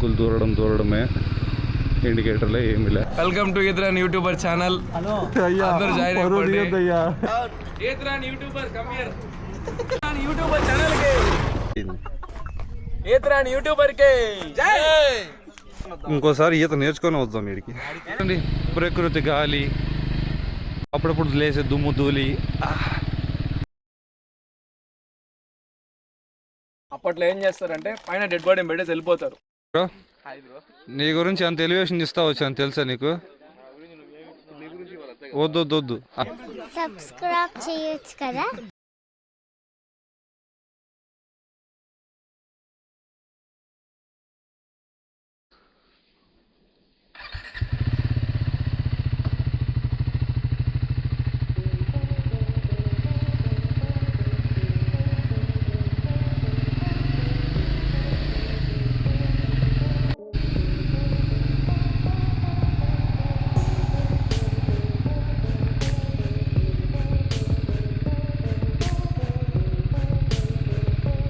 Uncle దూరడమే, ఇండికేటర్లే ఏమి లే. వెల్కమ్ టు ఈత్రాన్ యూట్యూబర్ ఛానల్. అందరూ జాయిన్ అయిపోండి. ఈత్రాన్ youtuber come here. Youtuber channel కి ఈత్రాన్ యూట్యూబర్ కి జై. ఇంకోసారి ఈత నేర్చుకొని వద్దాం వీడికి. ప్రకృతి గాలి, అప్పుడప్పుడు లేసే దుమ్ము ధూళి. అప్పట్లో ఏం చేస్తారంటే పైన డెడ్ బాడీని పెట్టేసి వెళ్ళిపోతారు. నీ గురించి అంత ఎలివేషన్ ఇస్తా వచ్చాను తెలుసా నీకు? వద్దు సబ్స్క్రైబ్ చేయొచ్చు కదా.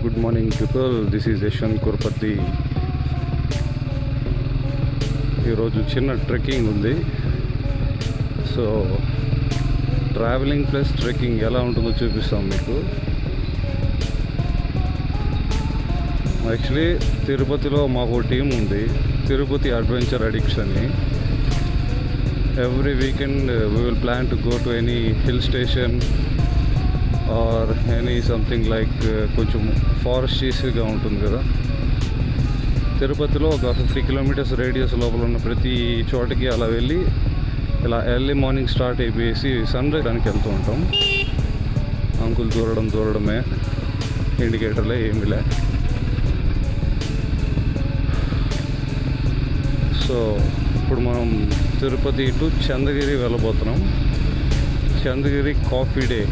Good morning people, this is Yashwant Kurpati. ఈరోజు చిన్న ట్రెక్కింగ్ ఉంది. సో ట్రావెలింగ్ ప్లస్ ట్రెక్కింగ్ ఎలా ఉంటుందో చూపిస్తాం మీకు. యాక్చువల్లీ తిరుపతిలో మాకు టీం ఉంది, తిరుపతి అడ్వెంచర్ అడిక్ట్స్ అని. Every weekend we will plan to go to any hill station or any something like కొంచెం ఫారెస్టీస్గా ఉంటుంది కదా. తిరుపతిలో ఒక 50 కిలోమీటర్స్ రేడియస్ లోపల ఉన్న ప్రతి చోటకి అలా వెళ్ళి ఇలా ఎర్లీ మార్నింగ్ స్టార్ట్ అయిపోయేసి సన్ రైజ్కి వెళ్తూ ఉంటాం. అంకుల్ దూరడమే, ఇండికేటర్లే ఏమి లే. సో ఇప్పుడు మనం తిరుపతి టు చంద్రగిరి వెళ్ళబోతున్నాం. చంద్రగిరి కాఫీ డే,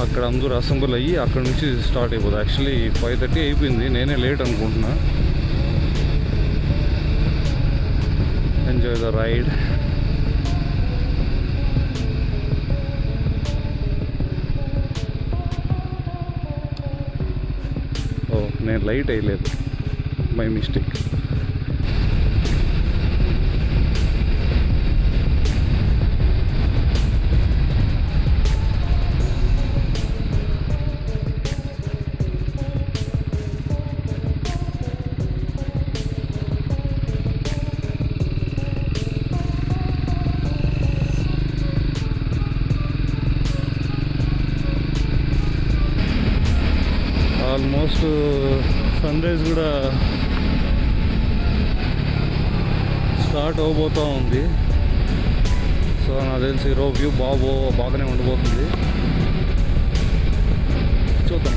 అక్కడ అందరూ అసెంబుల్ అయ్యి అక్కడ నుంచి స్టార్ట్ అయిపోతుంది. యాక్చువల్లీ 5:30 అయిపోయింది, నేనే లేట్ అనుకుంటున్నా. Enjoy the ride. ఓ నేను లైట్ వేయలేదు, my mistake. Almost sunrise కూడా స్టార్ట్ అవబోతూ ఉంది. సో నాకు తెలిసి ఈరోజు వ్యూ బాగానే ఉండబోతుంది. చూద్దాం.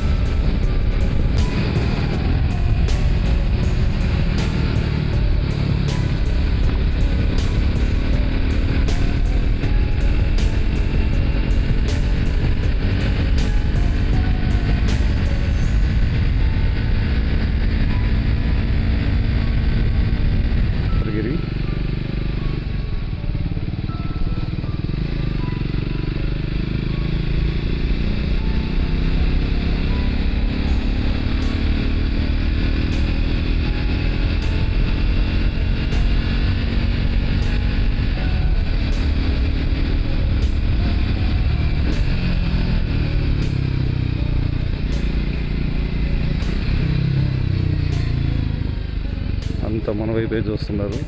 అంతా మన వైపే చూస్తున్నారు.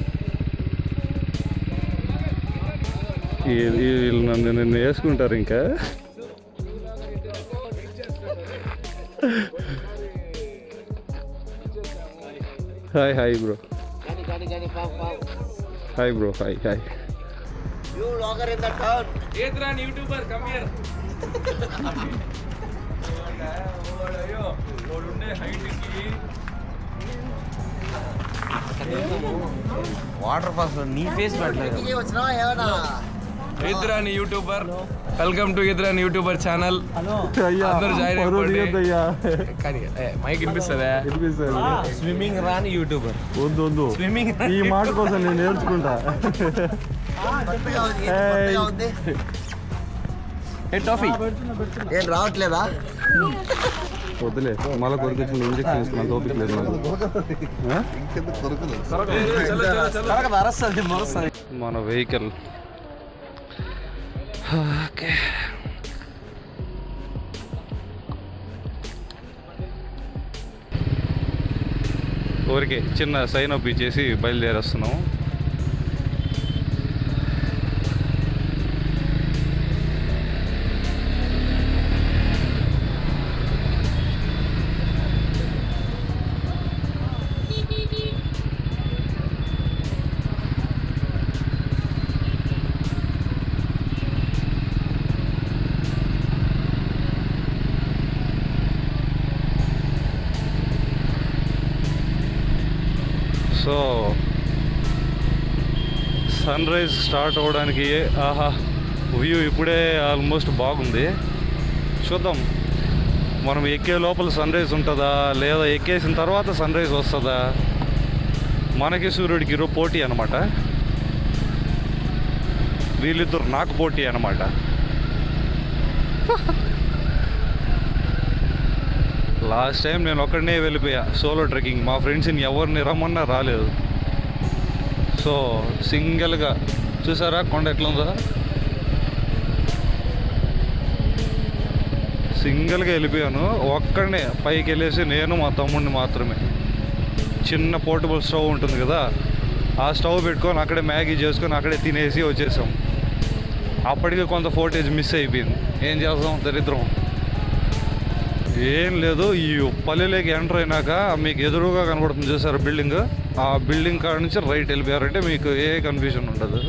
వీళ్ళు నన్ను వేసుకుంటారు ఇంకా. Hi bro. Hi bro. Hi. You vlogger in the town. ఈత్రాన్ youtuber come here. Waterfalls నీ ఫేస్ పెట్టలేదు. ఈత్రాన్ యూట్యూబర్, వెల్కమ్ టు ఈత్రాన్ యూట్యూబర్ ఛానల్. అందరూ జాయిన్ అయిపోండి. మైక్ వినిపిస్తుందా? స్విమ్మింగ్ రాని యూట్యూబర్. వద్దు, స్విమ్మింగ్ ఈ మాట కోసం నేను నేర్చుకుంటా. టాఫీ ఏం రావట్లేదా? వద్దులే మళ్ళీ కొరికించిన ఇంజక్షన్ వేసుకున్నాను ఓపిక లేదు మన వెహికల్. ఓకే ఊరికే చిన్న సైన్ అప్ ఇచ్చేసి బయలుదేరేస్తున్నాము. సో సన్ రైజ్ స్టార్ట్ అవ్వడానికి ఆహా వ్యూ ఇప్పుడే ఆల్మోస్ట్ బాగుంది. చూద్దాం మనం ఎక్కే లోపల సన్ రైజ్ ఉంటుందా లేదా ఎక్కేసిన తర్వాత సన్ రైజ్ వస్తుందా. మనకి సూర్యుడికి ఈరోజు పోటీ అనమాట, వీళ్ళిద్దరు నాకు పోటీ అనమాట. లాస్ట్ టైం నేను ఒక్కడనే వెళ్ళిపోయా సోలో ట్రెక్కింగ్, మా ఫ్రెండ్స్ని ఎవరిని రమ్మన్నా రాలేదు. సో సింగిల్గా చూసారా కొండ ఎట్లుందో, సింగిల్గా వెళ్ళిపోయాను ఒక్కడనే. పైకి వెళ్ళేసి నేను మా తమ్ముడిని మాత్రమే. చిన్న పోర్టబుల్ స్టవ్ ఉంటుంది కదా, ఆ స్టవ్ పెట్టుకొని అక్కడే మ్యాగీ చేసుకొని అక్కడే తినేసి వచ్చేసాం. అప్పటికి కొంత ఫోటేజ్ మిస్ అయిపోయింది, ఏం చేస్తాం దరిద్రం. ఏం లేదు, ఈ పల్లెలోకి ఎంటర్ అయినాక మీకు ఎదురుగా కనబడుతుంది చూసారు బిల్డింగ్, ఆ బిల్డింగ్ కాడ నుంచి రైట్ వెళ్ళిపోయారంటే మీకు ఏ కన్ఫ్యూజన్ ఉండదు.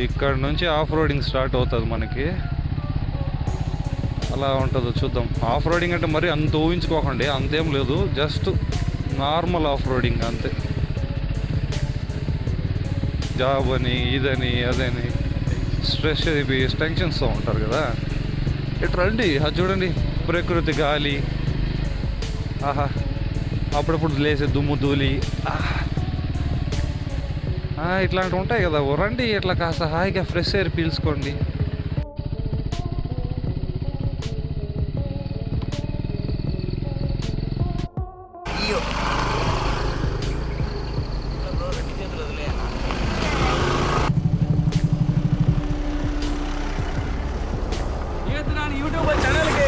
ఇక్కడ నుంచి ఆఫ్ రోడింగ్ స్టార్ట్ అవుతుంది మనకి. అలా ఉంటుందో చూద్దాం. ఆఫ్ రోడింగ్ అంటే మరి అంత ఊహించుకోకండి, అంతేం లేదు, జస్ట్ నార్మల్ ఆఫ్ రోడింగ్ అంతే. జాబ్ అని ఇదని అదని స్ట్రెస్ ఇవి టెన్షన్స్తో ఉంటారు కదా. ఇటు రండి, అది చూడండి ప్రకృతి గాలి, ఆహా అప్పుడప్పుడు లేసే దుమ్ము ధూళి, ఇట్లాంటివి ఉంటాయి కదా. రండి ఇట్లా కాస్త హాయిగా ఫ్రెష్ ఎయిర్ పీల్చుకోండి. యూట్యూబ్ ఛానల్కి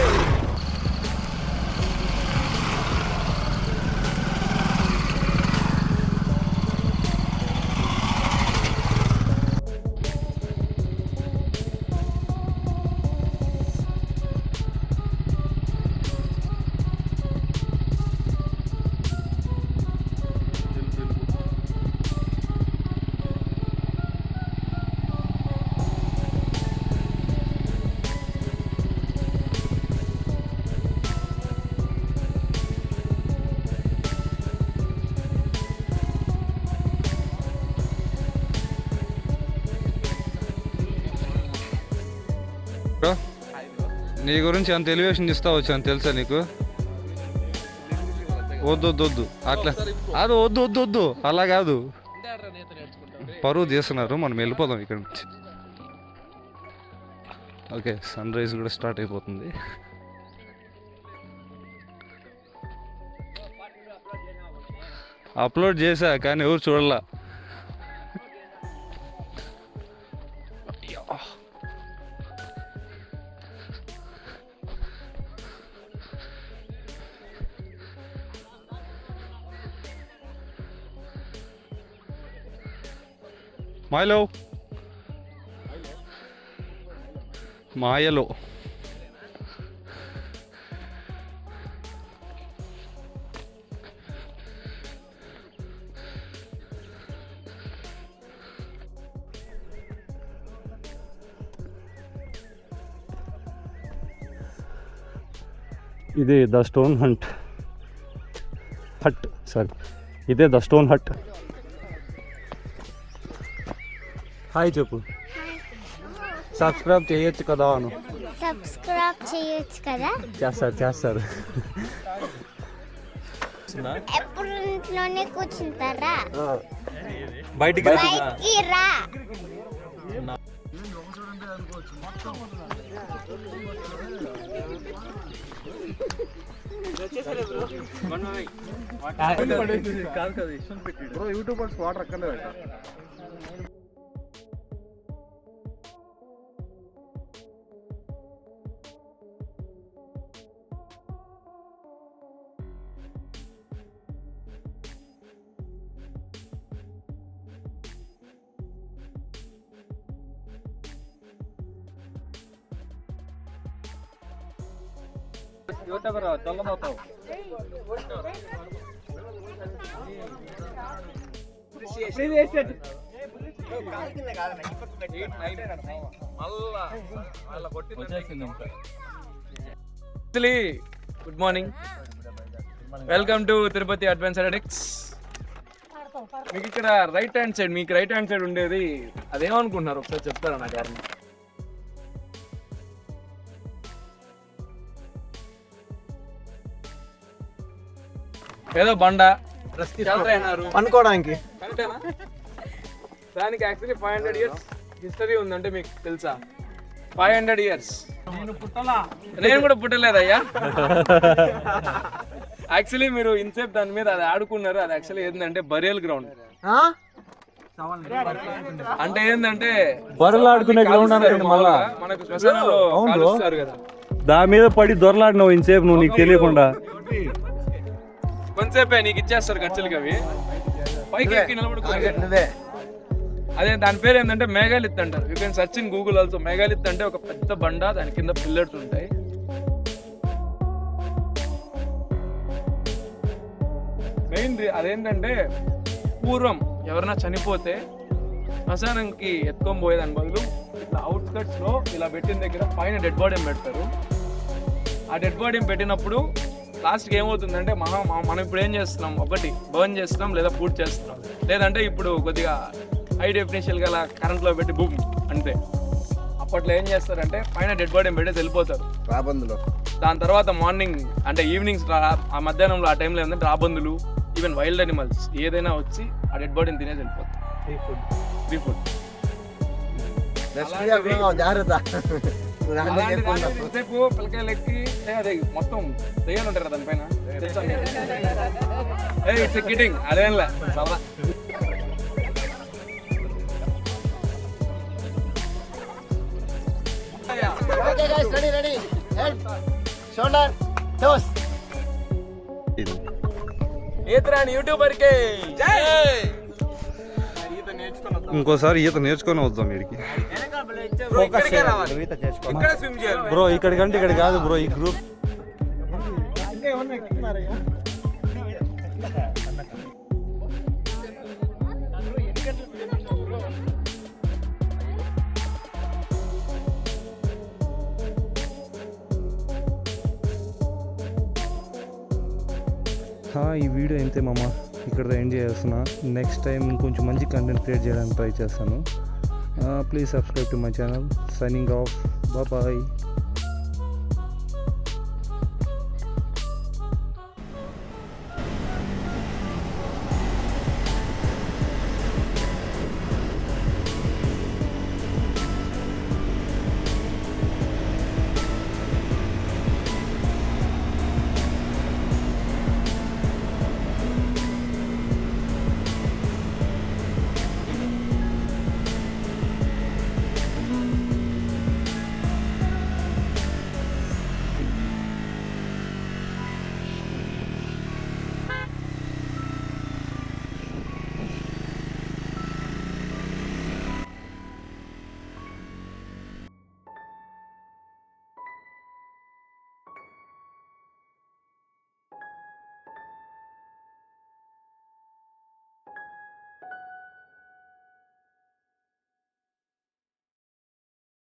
నీ గురించి అంత ఎలివేషన్ ఇస్తా వచ్చాను తెలుసా నీకు. వద్దు వద్దు వద్దు అట్లా, అది వద్దు వద్దు వద్దు అలా కాదు, పరువు తీస్తున్నారు. మనం వెళ్ళిపోదాం ఇక్కడ నుంచి. ఓకే సన్ రైజ్ కూడా స్టార్ట్ అయిపోతుంది. అప్లోడ్ చేశా కానీ ఎవరు చూడలా. మాయలో మాయలో ఇది ద స్టోన్ హట్ సారీ, ఇదే ద స్టోన్ హట్. హాయ్ చెప్పు. సబ్స్క్రైబ్ చేయొచ్చు కదా అను. సబ్స్క్రైబ్ చేయొచ్చు కదా. చేస్తారు కూర్చున్నా ఎప్పుడు ఇంట్లోనే కూర్చుంటారా? బయటికి బయటికి రా. బ్రో యూట్యూబర్స్ వాటర్ అక్కర్లేదు. Good morning, welcome to Tirupati adventure edicts. మీకు ఇక్కడ రైట్ హ్యాండ్ సైడ్, మీకు రైట్ హ్యాండ్ సైడ్ ఉండేది అదేమనుకుంటున్నారు ఒకసారి చెప్తారా నాకు? కారణం ఏదో బండ అనుకోవడానికి కరెక్టేనా? దానికి యాక్చువల్లీ 500 years హిస్టరీ ఉందంటే మీకు తెలుసా? 500 years. నేను కూడా పుట్టలేదయ్యా. యాక్చువల్లీ మీరు ఇన్సేపు దాని మీద అది ఆడుకున్నారు. అది యాక్చువల్లీ ఏంటంటే బరియల్ గ్రౌండ్. అంటే ఏంటంటే బర్రెలు ఆడుకునే గ్రౌండ్ అనుకుంటే మళ్ళా మనకు శ్మశానంలో కాలుస్తారు కదా, దాని మీద పడి దొరలాడినావు ఇంతసేపు నువ్వు, నీకు తెలియకుండా. కొంతసేపే నీకు ఇచ్చేస్తారు ఖర్చులకి. అవి పైకి ఎక్కి నిలబడుకునే అదే దాని పేరు ఏంటంటే మేఘాలిత్ అంటారు. You can search in Google also. Megalith అంటే ఒక పెద్ద బండ, దాని కింద పిల్లర్స్ ఉంటాయి. మెయిన్ అదేంటంటే పూర్వం ఎవరైనా చనిపోతే శ్మశానంకి ఎత్తుకొని పోయేదాని బదులు ఇట్లా అవుట్స్కట్స్ లో ఇలా పెట్టిన దగ్గర పైన డెడ్ బాడీని పెడతారు. ఆ డెడ్ బాడీని పెట్టినప్పుడు లాస్ట్కి ఏమవుతుందంటే మనం ఇప్పుడు ఏం చేస్తున్నాం, ఒకటి బర్న్ చేస్తున్నాం లేదా పూర్తి చేస్తున్నాం, లేదంటే ఇప్పుడు కొద్దిగా హై డెఫినేషన్ గల కరెంట్లో పెట్టి బూమ్ అంటే. అప్పట్లో ఏం చేస్తారంటే పైన డెడ్ బాడీని పెట్టేసి వెళ్ళిపోతారు రాబందులో. దాని తర్వాత మార్నింగ్ అంటే ఈవినింగ్స్ ఆ మధ్యాహ్నంలో ఆ టైంలో ఏంటంటే రాబందులు, ఈవెన్ వైల్డ్ అనిమల్స్ ఏదైనా వచ్చి ఆ డెడ్ బాడీని తినేసి వెళ్ళిపోతారు. Free food. జాగ్రత్త. సేపు పిల్లకాయలు ఎక్కి అదే మొత్తం దెయ్యాలు ఉంటారు కదా దానిపైన. ఇట్స్ కిడ్డింగ్, అదేంలే సరదా. యూట్యూబర్ కి ఇంకోసారి ఈత నేర్చుకొని వద్దాం వీడికి. బ్రో ఇక్కడికంటే ఇక్కడ కాదు బ్రో, ఈ గ్రూప్ ఈ వీడియో ఇంతే మామ, ఇక్కడ ఎండ్ చేస్తున్నా. నెక్స్ట్ టైం ఇంకొంచెం మంచి కంటెంట్ క్రియేట్ చేయడానికి ట్రై చేస్తాను. Please subscribe to my channel. Signing off. Bye.